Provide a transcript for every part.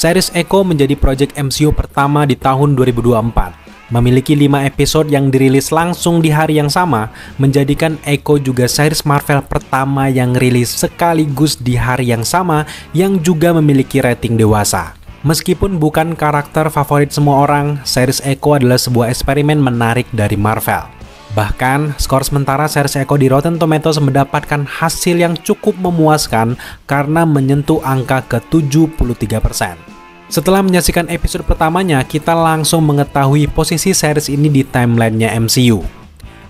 Series Echo menjadi proyek MCU pertama di tahun 2024. Memiliki 5 episode yang dirilis langsung di hari yang sama, menjadikan Echo juga series Marvel pertama yang rilis sekaligus di hari yang sama yang juga memiliki rating dewasa. Meskipun bukan karakter favorit semua orang, series Echo adalah sebuah eksperimen menarik dari Marvel. Bahkan, skor sementara series Echo di Rotten Tomatoes mendapatkan hasil yang cukup memuaskan karena menyentuh angka ke 73%. Setelah menyaksikan episode pertamanya, kita langsung mengetahui posisi series ini di timeline-nya MCU.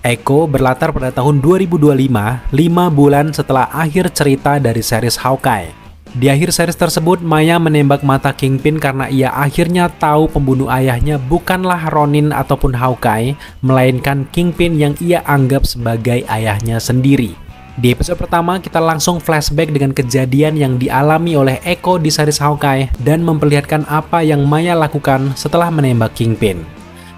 Echo berlatar pada tahun 2025, 5 bulan setelah akhir cerita dari series Hawkeye. Di akhir series tersebut, Maya menembak mata Kingpin karena ia akhirnya tahu pembunuh ayahnya bukanlah Ronin ataupun Hawkeye, melainkan Kingpin yang ia anggap sebagai ayahnya sendiri. Di episode pertama, kita langsung flashback dengan kejadian yang dialami oleh Echo di series Hawkeye dan memperlihatkan apa yang Maya lakukan setelah menembak Kingpin.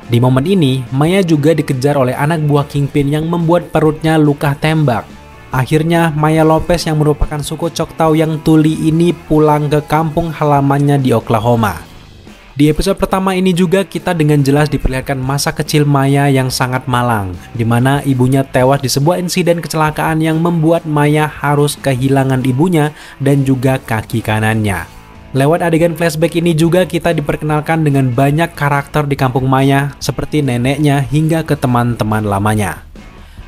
Di momen ini, Maya juga dikejar oleh anak buah Kingpin yang membuat perutnya luka tembak. Akhirnya, Maya Lopez yang merupakan suku Choctaw yang tuli ini pulang ke kampung halamannya di Oklahoma. Di episode pertama ini juga kita dengan jelas diperlihatkan masa kecil Maya yang sangat malang, di mana ibunya tewas di sebuah insiden kecelakaan yang membuat Maya harus kehilangan ibunya dan juga kaki kanannya. Lewat adegan flashback ini juga kita diperkenalkan dengan banyak karakter di kampung Maya, seperti neneknya hingga ke teman-teman lamanya.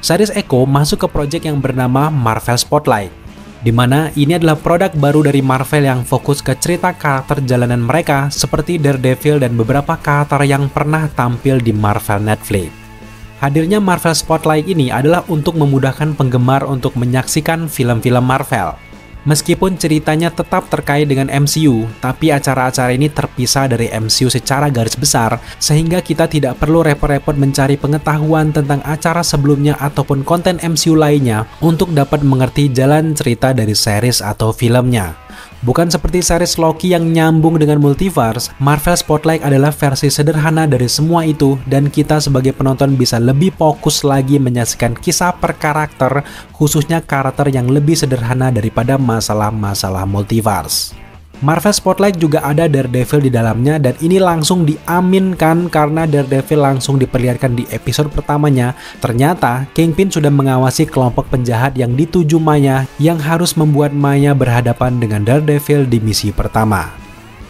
Series Echo masuk ke proyek yang bernama Marvel Spotlight, di mana ini adalah produk baru dari Marvel yang fokus ke cerita karakter jalanan mereka seperti Daredevil dan beberapa karakter yang pernah tampil di Marvel Netflix. Hadirnya Marvel Spotlight ini adalah untuk memudahkan penggemar untuk menyaksikan film-film Marvel. Meskipun ceritanya tetap terkait dengan MCU, tapi acara-acara ini terpisah dari MCU secara garis besar, sehingga kita tidak perlu repot-repot mencari pengetahuan tentang acara sebelumnya ataupun konten MCU lainnya untuk dapat mengerti jalan cerita dari series atau filmnya. Bukan seperti series Loki yang nyambung dengan multiverse, Marvel Spotlight adalah versi sederhana dari semua itu dan kita sebagai penonton bisa lebih fokus lagi menyaksikan kisah per karakter, khususnya karakter yang lebih sederhana daripada masalah-masalah multiverse. Marvel Spotlight juga ada Daredevil di dalamnya dan ini langsung diaminkan karena Daredevil langsung diperlihatkan di episode pertamanya. Ternyata Kingpin sudah mengawasi kelompok penjahat yang dituju Maya yang harus membuat Maya berhadapan dengan Daredevil di misi pertama.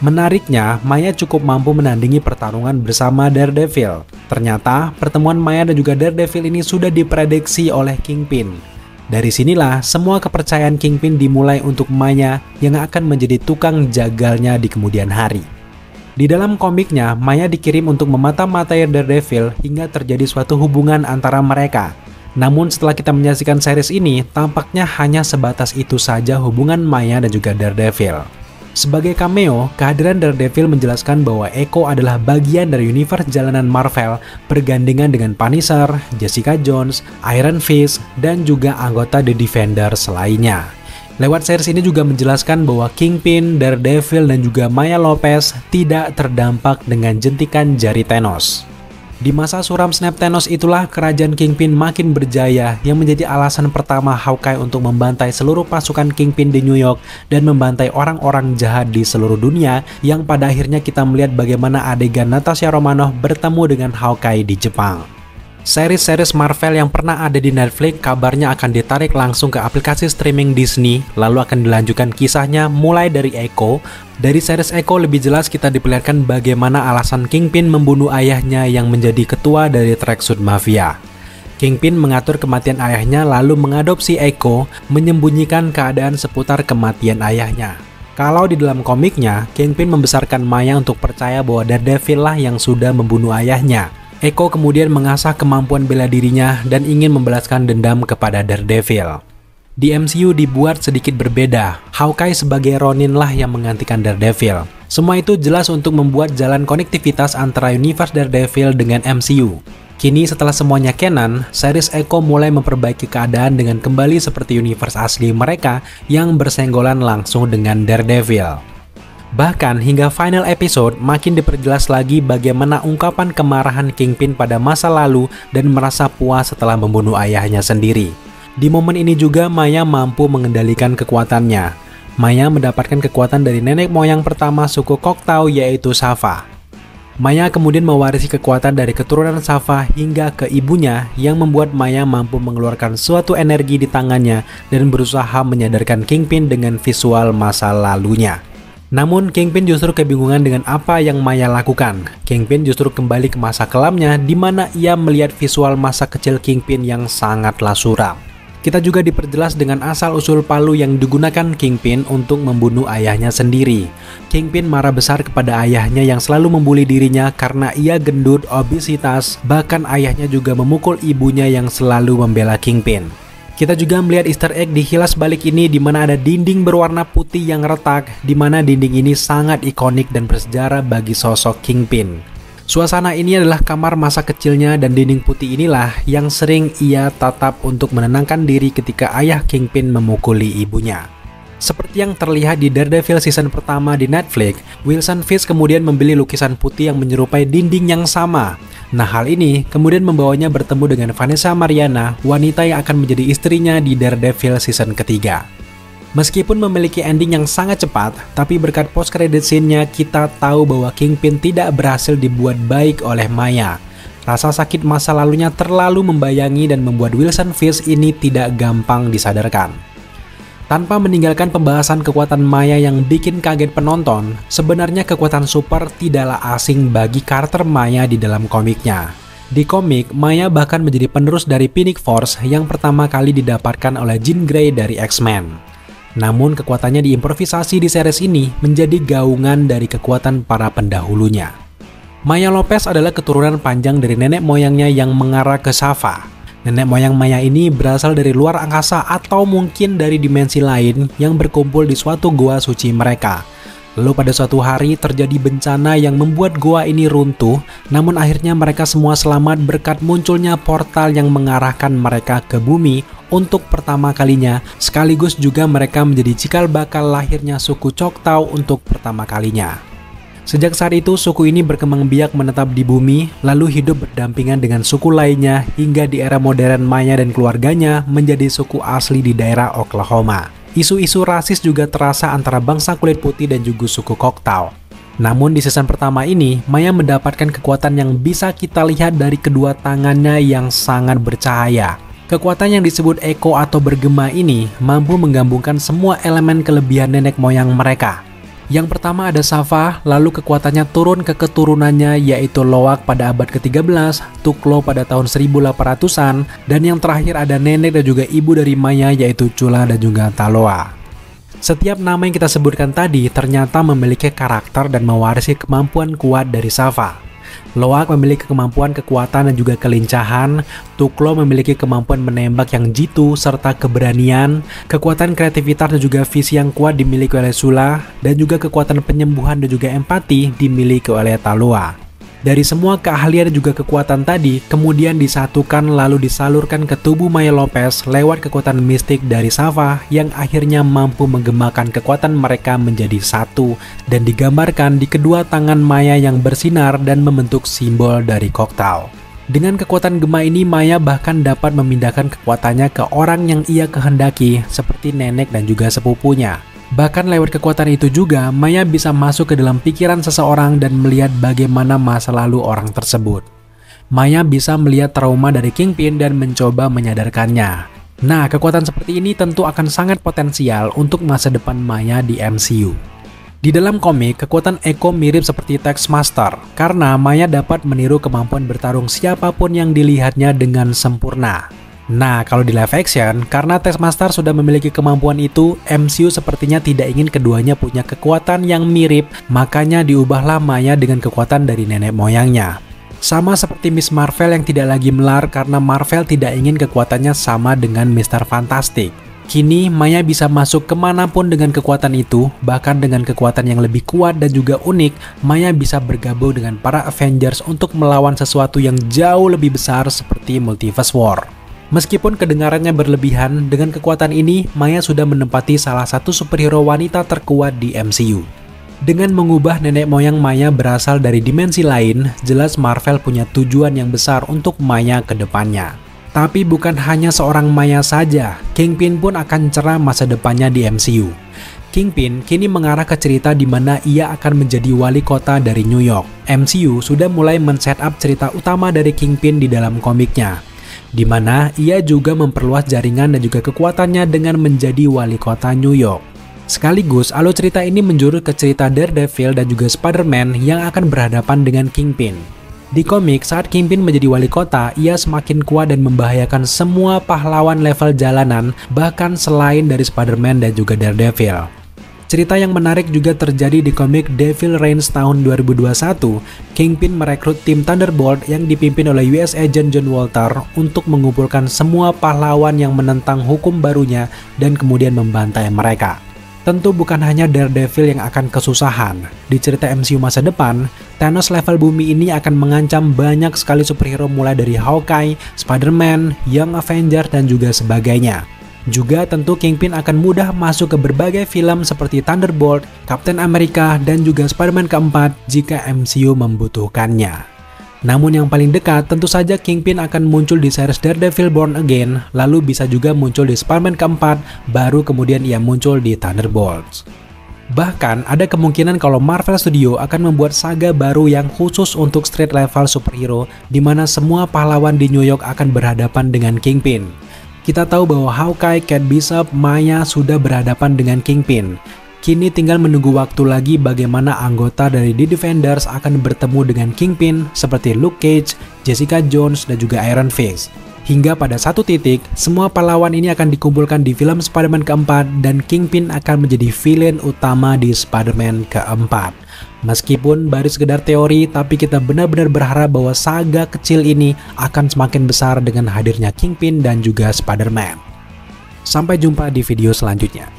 Menariknya, Maya cukup mampu menandingi pertarungan bersama Daredevil. Ternyata pertemuan Maya dan juga Daredevil ini sudah diprediksi oleh Kingpin. Dari sinilah semua kepercayaan Kingpin dimulai untuk Maya yang akan menjadi tukang jagalnya di kemudian hari. Di dalam komiknya, Maya dikirim untuk memata-matai Daredevil hingga terjadi suatu hubungan antara mereka. Namun setelah kita menyaksikan series ini, tampaknya hanya sebatas itu saja hubungan Maya dan juga Daredevil. Sebagai cameo, kehadiran Daredevil menjelaskan bahwa Echo adalah bagian dari universe jalanan Marvel bergandengan dengan Punisher, Jessica Jones, Iron Fist, dan juga anggota The Defenders lainnya. Lewat series ini juga menjelaskan bahwa Kingpin, Daredevil, dan juga Maya Lopez tidak terdampak dengan jentikan jari Thanos. Di masa suram snap Thanos itulah kerajaan Kingpin makin berjaya yang menjadi alasan pertama Hawkeye untuk membantai seluruh pasukan Kingpin di New York dan membantai orang-orang jahat di seluruh dunia yang pada akhirnya kita melihat bagaimana adegan Natasha Romanoff bertemu dengan Hawkeye di Jepang. Series-series Marvel yang pernah ada di Netflix kabarnya akan ditarik langsung ke aplikasi streaming Disney, lalu akan dilanjutkan kisahnya mulai dari Echo. Dari series Echo lebih jelas kita diperlihatkan bagaimana alasan Kingpin membunuh ayahnya yang menjadi ketua dari Tracksuit Mafia. Kingpin mengatur kematian ayahnya lalu mengadopsi Echo, menyembunyikan keadaan seputar kematian ayahnya. Kalau di dalam komiknya, Kingpin membesarkan Maya untuk percaya bahwa Daredevil lah yang sudah membunuh ayahnya. Echo kemudian mengasah kemampuan bela dirinya dan ingin membalaskan dendam kepada Daredevil. Di MCU dibuat sedikit berbeda, Hawkeye sebagai Ronin lah yang menggantikan Daredevil. Semua itu jelas untuk membuat jalan konektivitas antara universe Daredevil dengan MCU. Kini setelah semuanya canon, series Echo mulai memperbaiki keadaan dengan kembali seperti universe asli mereka yang bersenggolan langsung dengan Daredevil. Bahkan hingga final episode makin diperjelas lagi bagaimana ungkapan kemarahan Kingpin pada masa lalu dan merasa puas setelah membunuh ayahnya sendiri. Di momen ini juga Maya mampu mengendalikan kekuatannya. Maya mendapatkan kekuatan dari nenek moyang pertama suku Choctaw yaitu Sava. Maya kemudian mewarisi kekuatan dari keturunan Sava hingga ke ibunya yang membuat Maya mampu mengeluarkan suatu energi di tangannya dan berusaha menyadarkan Kingpin dengan visual masa lalunya. Namun Kingpin justru kebingungan dengan apa yang Maya lakukan. Kingpin justru kembali ke masa kelamnya di mana ia melihat visual masa kecil Kingpin yang sangatlah suram. Kita juga diperjelas dengan asal-usul palu yang digunakan Kingpin untuk membunuh ayahnya sendiri. Kingpin marah besar kepada ayahnya yang selalu membuli dirinya karena ia gendut, obesitas, bahkan ayahnya juga memukul ibunya yang selalu membela Kingpin. Kita juga melihat Easter egg di kilas balik ini di mana ada dinding berwarna putih yang retak, di mana dinding ini sangat ikonik dan bersejarah bagi sosok Kingpin. Suasana ini adalah kamar masa kecilnya dan dinding putih inilah yang sering ia tatap untuk menenangkan diri ketika ayah Kingpin memukuli ibunya. Seperti yang terlihat di Daredevil season pertama di Netflix, Wilson Fisk kemudian membeli lukisan putih yang menyerupai dinding yang sama. Nah, hal ini kemudian membawanya bertemu dengan Vanessa Mariana, wanita yang akan menjadi istrinya di Daredevil season ketiga. Meskipun memiliki ending yang sangat cepat, tapi berkat post-credit scene-nya kita tahu bahwa Kingpin tidak berhasil dibuat baik oleh Maya. Rasa sakit masa lalunya terlalu membayangi dan membuat Wilson Fisk ini tidak gampang disadarkan. Tanpa meninggalkan pembahasan kekuatan Maya yang bikin kaget penonton, sebenarnya kekuatan super tidaklah asing bagi karakter Maya di dalam komiknya. Di komik, Maya bahkan menjadi penerus dari Phoenix Force yang pertama kali didapatkan oleh Jean Grey dari X-Men. Namun kekuatannya diimprovisasi di series ini menjadi gaungan dari kekuatan para pendahulunya. Maya Lopez adalah keturunan panjang dari nenek moyangnya yang mengarah ke Sava. Nenek moyang Maya ini berasal dari luar angkasa atau mungkin dari dimensi lain yang berkumpul di suatu goa suci mereka. Lalu pada suatu hari terjadi bencana yang membuat goa ini runtuh, namun akhirnya mereka semua selamat berkat munculnya portal yang mengarahkan mereka ke bumi untuk pertama kalinya, sekaligus juga mereka menjadi cikal bakal lahirnya suku Choctaw untuk pertama kalinya. Sejak saat itu, suku ini berkembang biak menetap di bumi, lalu hidup berdampingan dengan suku lainnya hingga di era modern Maya dan keluarganya menjadi suku asli di daerah Oklahoma. Isu-isu rasis juga terasa antara bangsa kulit putih dan juga suku Choctaw. Namun di season pertama ini, Maya mendapatkan kekuatan yang bisa kita lihat dari kedua tangannya yang sangat bercahaya. Kekuatan yang disebut Echo atau bergema ini mampu menggabungkan semua elemen kelebihan nenek moyang mereka. Yang pertama ada Sava, lalu kekuatannya turun ke keturunannya yaitu Loak pada abad ke-13, Tuklo pada tahun 1800-an, dan yang terakhir ada nenek dan juga ibu dari Maya yaitu Chula dan juga Taloa. Setiap nama yang kita sebutkan tadi ternyata memiliki karakter dan mewarisi kemampuan kuat dari Sava. Loak memiliki kemampuan kekuatan dan juga kelincahan, Tuklo memiliki kemampuan menembak yang jitu serta keberanian, kekuatan kreativitas dan juga visi yang kuat dimiliki oleh Chula, dan juga kekuatan penyembuhan dan juga empati dimiliki oleh Taloa. Dari semua keahlian dan juga kekuatan tadi, kemudian disatukan lalu disalurkan ke tubuh Maya Lopez lewat kekuatan mistik dari Sava yang akhirnya mampu menggemakan kekuatan mereka menjadi satu dan digambarkan di kedua tangan Maya yang bersinar dan membentuk simbol dari Choctaw. Dengan kekuatan gema ini, Maya bahkan dapat memindahkan kekuatannya ke orang yang ia kehendaki seperti nenek dan juga sepupunya. Bahkan lewat kekuatan itu juga, Maya bisa masuk ke dalam pikiran seseorang dan melihat bagaimana masa lalu orang tersebut. Maya bisa melihat trauma dari Kingpin dan mencoba menyadarkannya. Nah, kekuatan seperti ini tentu akan sangat potensial untuk masa depan Maya di MCU. Di dalam komik, kekuatan Echo mirip seperti Taskmaster, karena Maya dapat meniru kemampuan bertarung siapapun yang dilihatnya dengan sempurna. Nah, kalau di live action, karena Taskmaster sudah memiliki kemampuan itu, MCU sepertinya tidak ingin keduanya punya kekuatan yang mirip, makanya diubahlah Maya dengan kekuatan dari nenek moyangnya. Sama seperti Miss Marvel yang tidak lagi melar karena Marvel tidak ingin kekuatannya sama dengan Mr. Fantastic. Kini, Maya bisa masuk kemanapun dengan kekuatan itu, bahkan dengan kekuatan yang lebih kuat dan juga unik, Maya bisa bergabung dengan para Avengers untuk melawan sesuatu yang jauh lebih besar seperti Multiverse War. Meskipun kedengarannya berlebihan, dengan kekuatan ini, Maya sudah menempati salah satu superhero wanita terkuat di MCU. Dengan mengubah nenek moyang Maya berasal dari dimensi lain, jelas Marvel punya tujuan yang besar untuk Maya ke depannya. Tapi bukan hanya seorang Maya saja, Kingpin pun akan cerah masa depannya di MCU. Kingpin kini mengarah ke cerita di mana ia akan menjadi wali kota dari New York. MCU sudah mulai men-setup cerita utama dari Kingpin di dalam komiknya, di mana ia juga memperluas jaringan dan juga kekuatannya dengan menjadi wali kota New York. Sekaligus, alur cerita ini menjurus ke cerita Daredevil dan juga Spider-Man yang akan berhadapan dengan Kingpin. Di komik, saat Kingpin menjadi wali kota, ia semakin kuat dan membahayakan semua pahlawan level jalanan, bahkan selain dari Spider-Man dan juga Daredevil. Cerita yang menarik juga terjadi di komik Devil Reigns tahun 2021. Kingpin merekrut tim Thunderbolt yang dipimpin oleh US Agent John Walker untuk mengumpulkan semua pahlawan yang menentang hukum barunya dan kemudian membantai mereka. Tentu bukan hanya Daredevil yang akan kesusahan. Di cerita MCU masa depan, Thanos level bumi ini akan mengancam banyak sekali superhero mulai dari Hawkeye, Spider-Man, Young Avengers, dan juga sebagainya. Juga tentu Kingpin akan mudah masuk ke berbagai film seperti Thunderbolt, Captain America, dan juga Spider-Man keempat jika MCU membutuhkannya. Namun yang paling dekat tentu saja Kingpin akan muncul di series Daredevil Born Again, lalu bisa juga muncul di Spider-Man keempat, baru kemudian ia muncul di Thunderbolts. Bahkan ada kemungkinan kalau Marvel Studio akan membuat saga baru yang khusus untuk street level superhero, di mana semua pahlawan di New York akan berhadapan dengan Kingpin. Kita tahu bahwa Hawkeye, Kate Bishop, Maya sudah berhadapan dengan Kingpin. Kini tinggal menunggu waktu lagi bagaimana anggota dari The Defenders akan bertemu dengan Kingpin seperti Luke Cage, Jessica Jones, dan juga Iron Fist. Hingga pada satu titik, semua pahlawan ini akan dikumpulkan di film Spider-Man keempat dan Kingpin akan menjadi villain utama di Spider-Man keempat. Meskipun baru sekedar teori, tapi kita benar-benar berharap bahwa saga kecil ini akan semakin besar dengan hadirnya Kingpin dan juga Spider-Man. Sampai jumpa di video selanjutnya.